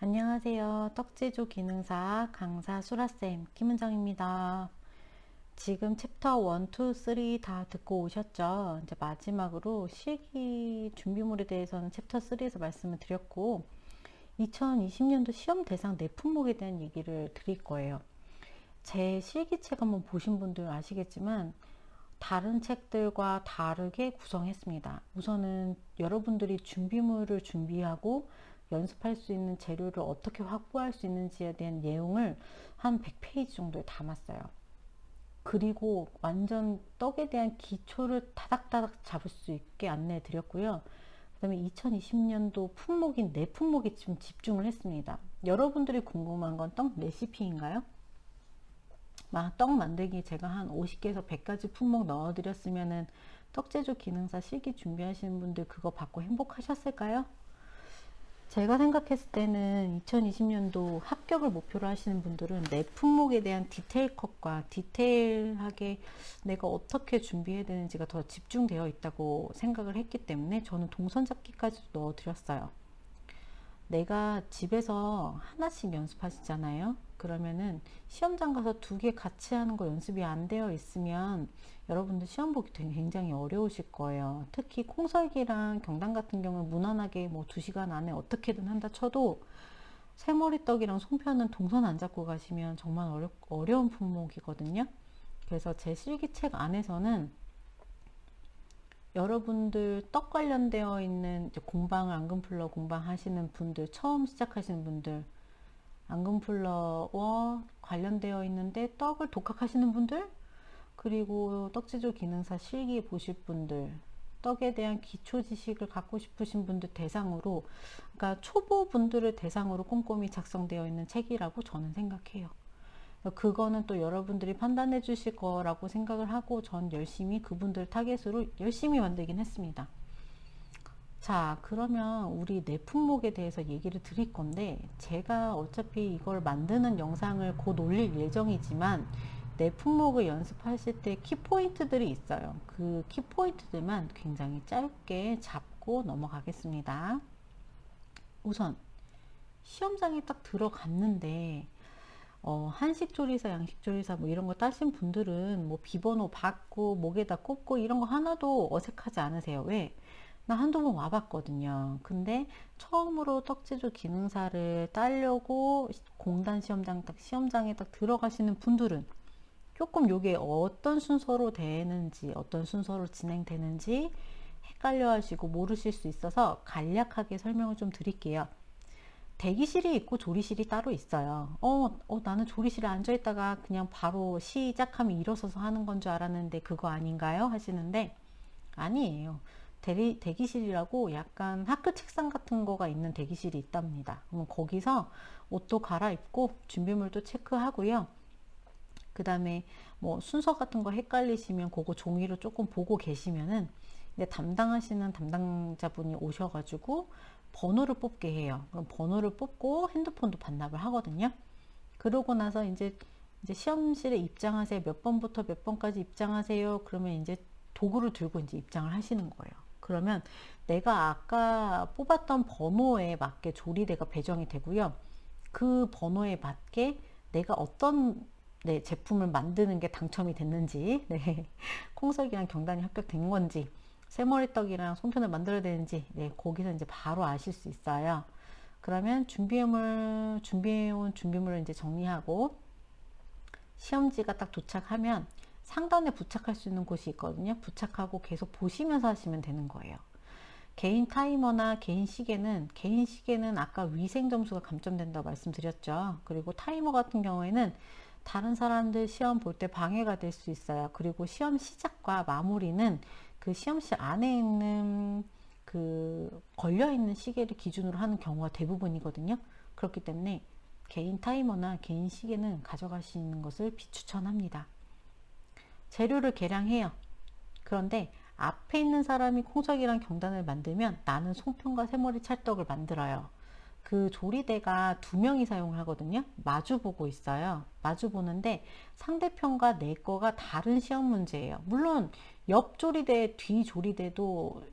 안녕하세요. 떡제조 기능사 강사 수라쌤 김은정입니다. 지금 챕터 1, 2, 3 다 듣고 오셨죠? 이제 마지막으로 실기 준비물에 대해서는 챕터 3에서 말씀을 드렸고 2020년도 시험 대상 내 품목에 대한 얘기를 드릴 거예요. 제 실기책 한번 보신 분들 아시겠지만 다른 책들과 다르게 구성했습니다. 우선은 여러분들이 준비물을 준비하고 연습할 수 있는 재료를 어떻게 확보할 수 있는지에 대한 내용을 한 100페이지 정도에 담았어요. 그리고 완전 떡에 대한 기초를 다닥다닥 잡을 수 있게 안내해 드렸고요. 그 다음에 2020년도 품목인 내 품목에 좀 집중을 했습니다. 여러분들이 궁금한 건 떡 레시피인가요? 떡 만들기 제가 한 50개에서 100가지 품목 넣어드렸으면은 떡제조 기능사 실기 준비하시는 분들 그거 받고 행복하셨을까요? 제가 생각했을 때는 2020년도 합격을 목표로 하시는 분들은 내 품목에 대한 디테일 컷과 디테일하게 내가 어떻게 준비해야 되는지가 더 집중되어 있다고 생각을 했기 때문에 저는 동선 잡기까지도 넣어드렸어요. 내가 집에서 하나씩 연습하시잖아요. 그러면은 시험장 가서 2개 같이 하는 거 연습이 안 되어 있으면 여러분들 시험 보기 굉장히 어려우실 거예요. 특히 콩설기랑 경단 같은 경우는 무난하게 뭐 2시간 안에 어떻게든 한다 쳐도 새머리떡이랑 송편은 동선 안 잡고 가시면 정말 어려운 품목이거든요. 그래서 제 실기책 안에서는 여러분들 떡 관련되어 있는 공방, 앙금플러 공방 하시는 분들, 처음 시작하시는 분들, 앙금플러와 관련되어 있는데 떡을 독학하시는 분들, 그리고 떡제조 기능사 실기 보실 분들, 떡에 대한 기초 지식을 갖고 싶으신 분들 대상으로, 그러니까 초보 분들을 대상으로 꼼꼼히 작성되어 있는 책이라고 저는 생각해요. 그거는 또 여러분들이 판단해 주실 거라고 생각을 하고 전 열심히 그분들 타겟으로 열심히 만들긴 했습니다. 자, 그러면 우리 내 품목에 대해서 얘기를 드릴 건데 제가 어차피 이걸 만드는 영상을 곧 올릴 예정이지만 내 품목을 연습하실 때 키포인트들이 있어요. 그 키포인트들만 굉장히 짧게 잡고 넘어가겠습니다. 우선 시험장에 딱 들어갔는데 한식조리사, 양식조리사 뭐 이런 거 따신 분들은 뭐 비번호 받고 목에다 꽂고 이런 거 하나도 어색하지 않으세요? 왜? 나 한두 번 와봤거든요. 근데 처음으로 떡제조 기능사를 따려고 공단 시험장에 딱 들어가시는 분들은 조금 요게 어떤 순서로 되는지, 어떤 순서로 진행되는지 헷갈려 하시고 모르실 수 있어서 간략하게 설명을 좀 드릴게요. 대기실이 있고 조리실이 따로 있어요. 나는 조리실에 앉아있다가 그냥 바로 시작하면 일어서서 하는 건 줄 알았는데 그거 아닌가요? 하시는데 아니에요. 대기실이라고 약간 학교 책상 같은 거가 있는 대기실이 있답니다. 그럼 거기서 옷도 갈아입고 준비물도 체크하고요. 그 다음에 뭐 순서 같은 거 헷갈리시면 그거 종이로 조금 보고 계시면은 담당하시는 담당자분이 오셔가지고 번호를 뽑게 해요. 그럼 번호를 뽑고 핸드폰도 반납을 하거든요. 그러고 나서 이제 시험실에 입장하세요. 몇 번부터 몇 번까지 입장하세요. 그러면 이제 도구를 들고 이제 입장을 하시는 거예요. 그러면 내가 아까 뽑았던 번호에 맞게 조리대가 배정이 되고요. 그 번호에 맞게 내가 어떤 제품을 만드는 게 당첨이 됐는지, 콩설기랑 경단이 합격된 건지, 새머리떡이랑 송편을 만들어야 되는지, 거기서 이제 바로 아실 수 있어요. 그러면 준비해온 준비물을 이제 정리하고, 시험지가 딱 도착하면 상단에 부착할 수 있는 곳이 있거든요. 부착하고 계속 보시면서 하시면 되는 거예요. 개인 타이머나 개인 시계는 아까 위생 점수가 감점된다고 말씀드렸죠. 그리고 타이머 같은 경우에는 다른 사람들 시험 볼 때 방해가 될 수 있어요. 그리고 시험 시작과 마무리는 그 시험실 안에 있는 그 걸려있는 시계를 기준으로 하는 경우가 대부분이거든요. 그렇기 때문에 개인 타이머나 개인 시계는 가져가시는 것을 비추천합니다. 재료를 계량해요. 그런데 앞에 있는 사람이 콩석이랑 경단을 만들면 나는 송편과 새머리 찰떡을 만들어요. 그 조리대가 2명이 사용을 하거든요. 마주 보고 있어요. 마주 보는데 상대편과 내 거가 다른 시험 문제예요. 물론 옆 조리대, 뒤 조리대도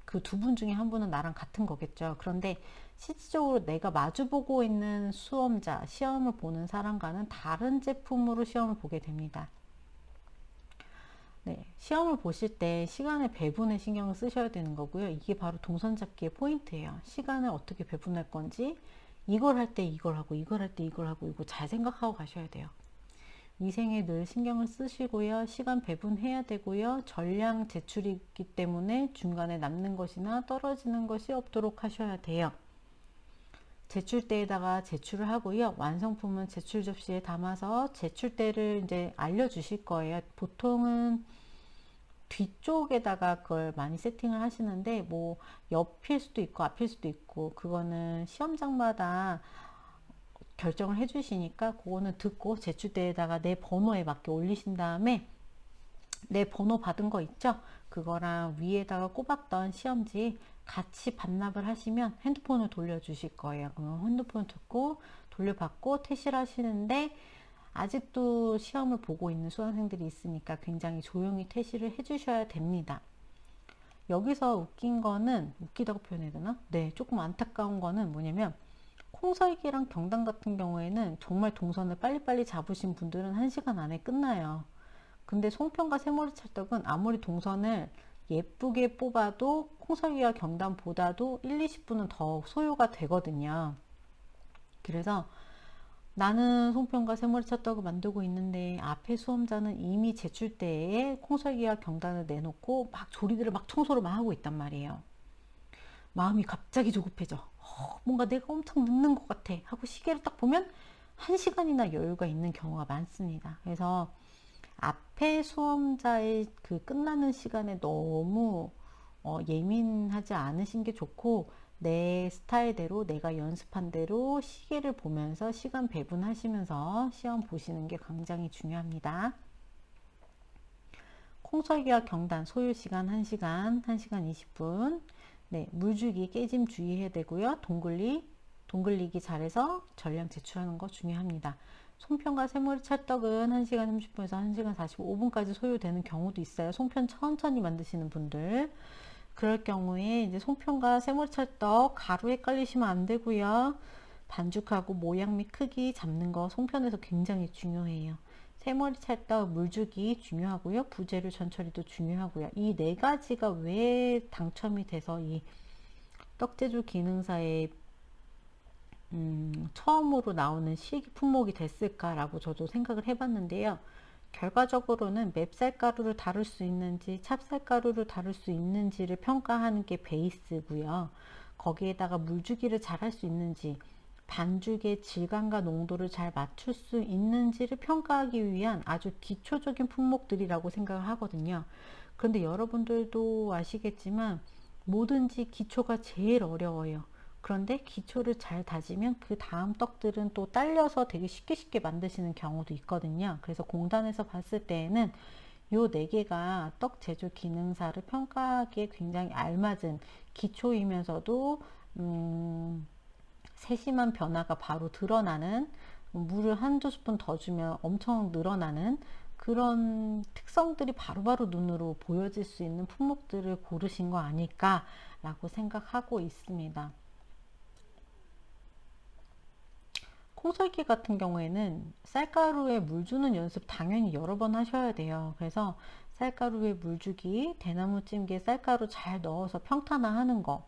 그 2분 중에 한 분은 나랑 같은 거겠죠. 그런데 실질적으로 내가 마주보고 있는 수험자, 시험을 보는 사람과는 다른 제품으로 시험을 보게 됩니다. 네, 시험을 보실 때 시간의 배분에 신경을 쓰셔야 되는 거고요. 이게 바로 동선 잡기의 포인트예요. 시간을 어떻게 배분할 건지, 이걸 할 때 이걸 하고, 이걸 할 때 이걸 하고, 이거 잘 생각하고 가셔야 돼요. 위생에 늘 신경을 쓰시고요. 시간 배분해야 되고요. 전량 제출이기 때문에 중간에 남는 것이나 떨어지는 것이 없도록 하셔야 돼요. 제출대에다가 제출을 하고요. 완성품은 제출 접시에 담아서 제출대를 이제 알려주실 거예요. 보통은 뒤쪽에다가 그걸 많이 세팅을 하시는데, 뭐 옆일 수도 있고 앞일 수도 있고, 그거는 시험장마다 결정을 해 주시니까 그거는 듣고 제출대에다가 내 번호에 맞게 올리신 다음에, 내 번호 받은 거 있죠? 그거랑 위에다가 꼽았던 시험지 같이 반납을 하시면 핸드폰을 돌려주실 거예요. 그럼 핸드폰 듣고 돌려받고 퇴실 하시는데, 아직도 시험을 보고 있는 수강생들이 있으니까 굉장히 조용히 퇴실을 해주셔야 됩니다. 여기서 웃긴 거는, 웃기다고 표현해야 되나? 네, 조금 안타까운 거는 뭐냐면, 콩설기랑 경단 같은 경우에는 정말 동선을 빨리빨리 잡으신 분들은 1시간 안에 끝나요. 근데 송편과 새머리 찰떡은 아무리 동선을 예쁘게 뽑아도 콩설기와 경단보다도 1, 20분은 더 소요가 되거든요. 그래서 나는 송편과 새머리 찰떡을 만들고 있는데 앞에 수험자는 이미 제출 때에 콩설기와 경단을 내놓고 막 조리들을 막 청소를 막 하고 있단 말이에요. 마음이 갑자기 조급해져. 뭔가 내가 엄청 늦는 것 같아 하고 시계를 딱 보면 1시간이나 여유가 있는 경우가 많습니다. 그래서 앞에 수험자의 그 끝나는 시간에 너무 예민하지 않으신 게 좋고, 내 스타일대로 내가 연습한 대로 시계를 보면서 시간 배분하시면서 시험 보시는 게 굉장히 중요합니다. 콩설기와 경단 소요시간 1시간, 1시간 20분. 네, 물주기 깨짐 주의해야 되고요. 동글리기 잘해서 전량 제출하는 거 중요합니다. 송편과 새머리 찰떡은 1시간 30분에서 1시간 45분까지 소요되는 경우도 있어요. 송편 천천히 만드시는 분들. 그럴 경우에 이제 송편과 새머리 찰떡 가루 헷갈리시면 안 되고요. 반죽하고 모양 및 크기 잡는 거 송편에서 굉장히 중요해요. 새머리 찰떡 물주기 중요하고요. 부재료 전처리도 중요하고요. 이 네 가지가 왜 당첨이 돼서 이 떡제조 기능사의 처음으로 나오는 시기 품목이 됐을까라고 저도 생각을 해봤는데요. 결과적으로는 맵쌀가루를 다룰 수 있는지 찹쌀가루를 다룰 수 있는지를 평가하는 게 베이스고요. 거기에다가 물주기를 잘 할 수 있는지, 반죽의 질감과 농도를 잘 맞출 수 있는지를 평가하기 위한 아주 기초적인 품목들이라고 생각을 하거든요. 그런데 여러분들도 아시겠지만 뭐든지 기초가 제일 어려워요. 그런데 기초를 잘 다지면 그 다음 떡들은 또 딸려서 되게 쉽게 만드시는 경우도 있거든요. 그래서 공단에서 봤을 때에는 요 네 개가 떡 제조 기능사를 평가하기에 굉장히 알맞은 기초이면서도 세심한 변화가 바로 드러나는, 물을 한두 스푼 더 주면 엄청 늘어나는 그런 특성들이 바로바로 눈으로 보여질 수 있는 품목들을 고르신 거 아닐까 라고 생각하고 있습니다. 콩설기 같은 경우에는 쌀가루에 물 주는 연습 당연히 여러 번 하셔야 돼요. 그래서 쌀가루에 물 주기, 대나무 찜기에 쌀가루 잘 넣어서 평탄화 하는 거,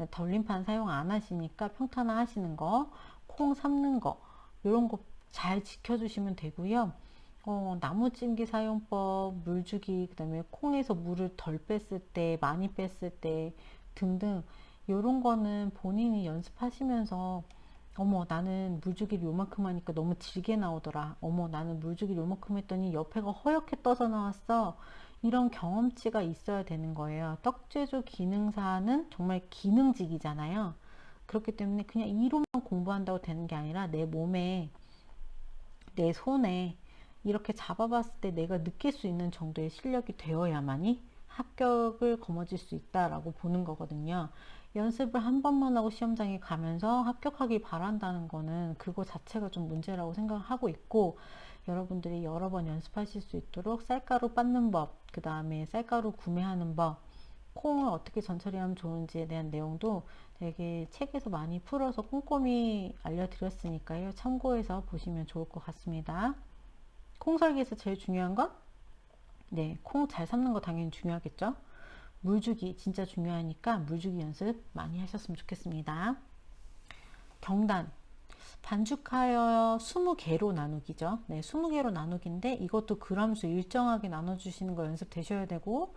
덜림판 사용 안 하시니까 평탄화 하시는 거, 콩 삶는 거, 이런 거 잘 지켜주시면 되고요. 나무찜기 사용법, 물주기, 그 다음에 콩에서 물을 덜 뺐을 때, 많이 뺐을 때 등등, 이런 거는 본인이 연습하시면서 어머 나는 물주기를 요만큼 하니까 너무 질게 나오더라, 어머 나는 물주기를 요만큼 했더니 옆에가 허옇게 떠서 나왔어, 이런 경험치가 있어야 되는 거예요. 떡제조 기능사는 정말 기능직이잖아요. 그렇기 때문에 그냥 이론만 공부한다고 되는 게 아니라 내 몸에, 내 손에 이렇게 잡아봤을 때 내가 느낄 수 있는 정도의 실력이 되어야만이 합격을 거머쥘 수 있다라고 보는 거거든요. 연습을 한 번만 하고 시험장에 가면서 합격하길 바란다는 거는 그거 자체가 좀 문제라고 생각을 하고 있고, 여러분들이 여러 번 연습하실 수 있도록 쌀가루 빻는 법, 그 다음에 쌀가루 구매하는 법, 콩을 어떻게 전처리하면 좋은지에 대한 내용도 되게 책에서 많이 풀어서 꼼꼼히 알려드렸으니까요. 참고해서 보시면 좋을 것 같습니다. 콩 설기에서 제일 중요한 건 네, 콩 잘 삶는 거 당연히 중요하겠죠. 물주기 진짜 중요하니까 물주기 연습 많이 하셨으면 좋겠습니다. 경단 반죽하여 20개로 나누기죠. 네, 20개로 나누기인데 이것도 그람수 일정하게 나눠주시는 거 연습되셔야 되고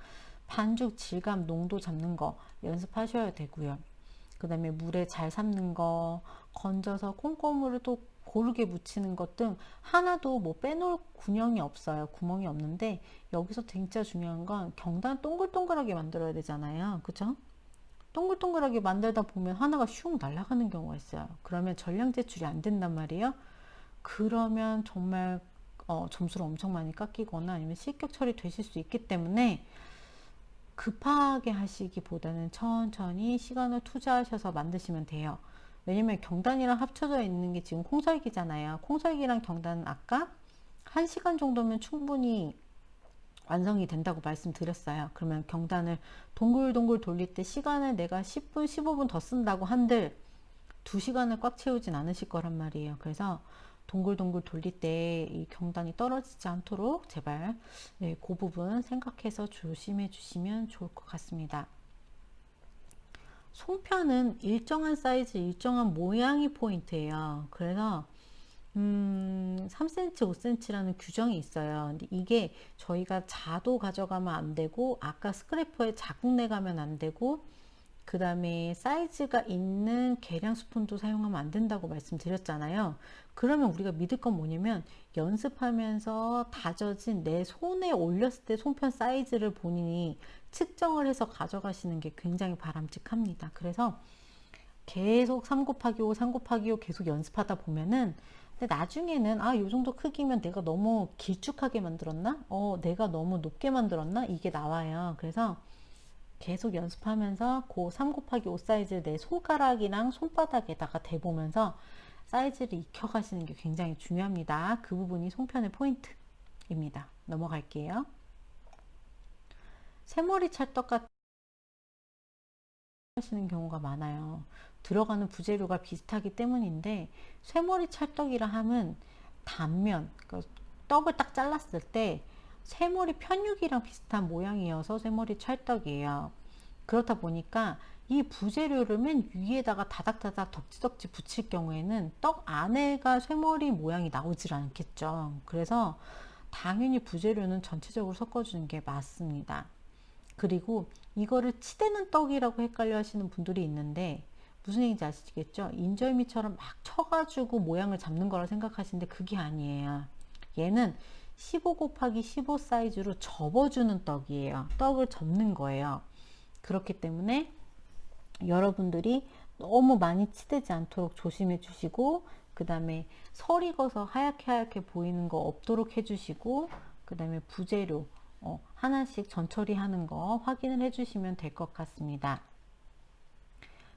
반죽 질감 농도 잡는 거 연습하셔야 되고요. 그 다음에 물에 잘 삶는 거, 건져서 콩고물을 또 고르게 묻히는 것 등 하나도 뭐 빼놓을 구멍이 없어요. 구멍이 없는데 여기서 진짜 중요한 건 경단 동글동글하게 만들어야 되잖아요. 그쵸? 동글동글하게 만들다 보면 하나가 슝 날아가는 경우가 있어요. 그러면 전량 제출이 안 된단 말이에요. 그러면 정말 점수를 엄청 많이 깎이거나 아니면 실격 처리되실 수 있기 때문에 급하게 하시기보다는 천천히 시간을 투자하셔서 만드시면 돼요. 왜냐면 경단이랑 합쳐져 있는 게 지금 콩설기잖아요. 콩설기랑 경단은 아까 1시간 정도면 충분히 완성이 된다고 말씀드렸어요. 그러면 경단을 동글동글 돌릴 때 시간을 내가 10분, 15분 더 쓴다고 한들 2시간을 꽉 채우진 않으실 거란 말이에요. 그래서 동글동글 돌릴 때 이 경단이 떨어지지 않도록 제발 네, 그 부분 생각해서 조심해 주시면 좋을 것 같습니다. 송편은 일정한 사이즈, 일정한 모양이 포인트예요. 그래서 3cm, 5cm라는 규정이 있어요. 근데 이게 저희가 자도 가져가면 안 되고 아까 스크래퍼에 자국 내가면 안 되고 그 다음에 사이즈가 있는 계량 스푼도 사용하면 안 된다고 말씀드렸잖아요. 그러면 우리가 믿을 건 뭐냐면 연습하면서 다져진 내 손에 올렸을 때 송편 사이즈를 본인이 측정을 해서 가져가시는 게 굉장히 바람직합니다. 그래서 계속 3 곱하기 5, 3 곱하기 5 계속 연습하다 보면은 근데 나중에는 요 정도 크기면 내가 너무 길쭉하게 만들었나? 내가 너무 높게 만들었나? 이게 나와요. 그래서 계속 연습하면서 그 3 곱하기 5 사이즈를 내 손가락이랑 손바닥에다가 대보면서 사이즈를 익혀 가시는 게 굉장히 중요합니다. 그 부분이 송편의 포인트입니다. 넘어갈게요. 새머리 찰떡 같은 하시는 경우가 많아요. 들어가는 부재료가 비슷하기 때문인데 쇠머리 찰떡이라 함은 단면, 그러니까 떡을 딱 잘랐을 때 쇠머리 편육이랑 비슷한 모양이어서 쇠머리 찰떡이에요. 그렇다 보니까 이 부재료를 맨 위에다가 다닥다닥 덕지덕지 붙일 경우에는 떡 안에가 쇠머리 모양이 나오질 않겠죠. 그래서 당연히 부재료는 전체적으로 섞어주는 게 맞습니다. 그리고 이거를 치대는 떡이라고 헷갈려 하시는 분들이 있는데 무슨 얘기인지 아시겠죠? 인절미처럼 막 쳐가지고 모양을 잡는 거라 생각하시는데 그게 아니에요. 얘는 15 곱하기 15 사이즈로 접어주는 떡이에요. 떡을 접는 거예요. 그렇기 때문에 여러분들이 너무 많이 치대지 않도록 조심해 주시고 그 다음에 설 익어서 하얗게 보이는 거 없도록 해주시고 그 다음에 부재료 하나씩 전처리하는 거 확인을 해주시면 될 것 같습니다.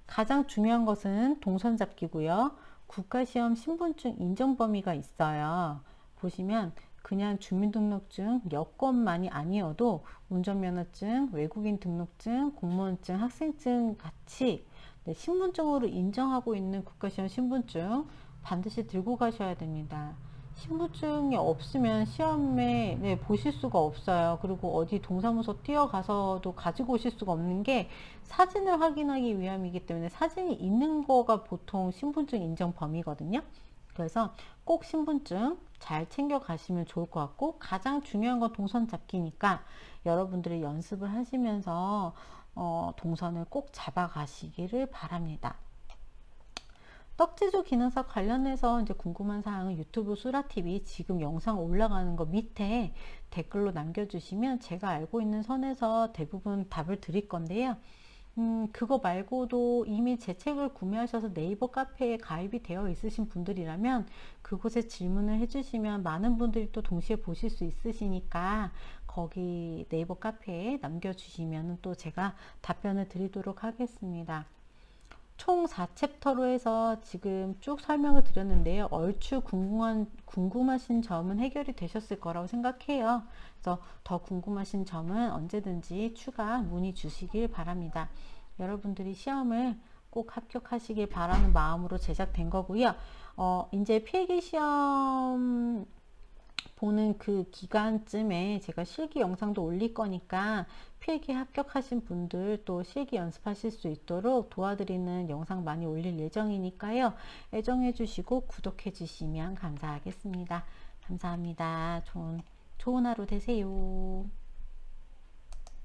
가장 중요한 것은 동선 잡기고요. 국가시험 신분증 인정 범위가 있어요. 보시면 그냥 주민등록증, 여권만이 아니어도 운전면허증, 외국인 등록증, 공무원증, 학생증 같이 신분증으로 인정하고 있는 국가시험 신분증 반드시 들고 가셔야 됩니다. 신분증이 없으면 시험에 보실 수가 없어요. 그리고 어디 동사무소 뛰어가서도 가지고 오실 수가 없는 게 사진을 확인하기 위함이기 때문에 사진이 있는 거가 보통 신분증 인정 범위거든요. 그래서 꼭 신분증 잘 챙겨 가시면 좋을 것 같고 가장 중요한 건 동선 잡기니까 여러분들이 연습을 하시면서 동선을 꼭 잡아 가시기를 바랍니다. 떡지조 기능사 관련해서 이제 궁금한 사항은 유튜브 수라TV 지금 영상 올라가는 거 밑에 댓글로 남겨주시면 제가 알고 있는 선에서 대부분 답을 드릴 건데요. 그거 말고도 이미 제 책을 구매하셔서 네이버 카페에 가입이 되어 있으신 분들이라면 그곳에 질문을 해주시면 많은 분들이 또 동시에 보실 수 있으시니까 거기 네이버 카페에 남겨주시면 또 제가 답변을 드리도록 하겠습니다. 총 4챕터로 해서 지금 쭉 설명을 드렸는데요. 얼추 궁금하신 점은 해결이 되셨을 거라고 생각해요. 그래서 더 궁금하신 점은 언제든지 추가 문의 주시길 바랍니다. 여러분들이 시험을 꼭 합격하시길 바라는 마음으로 제작된 거고요. 이제 필기시험 보는 그 기간쯤에 제가 실기 영상도 올릴 거니까 필기 합격하신 분들 또 실기 연습하실 수 있도록 도와드리는 영상 많이 올릴 예정이니까요. 애정해 주시고 구독해 주시면 감사하겠습니다. 감사합니다. 좋은 하루 되세요.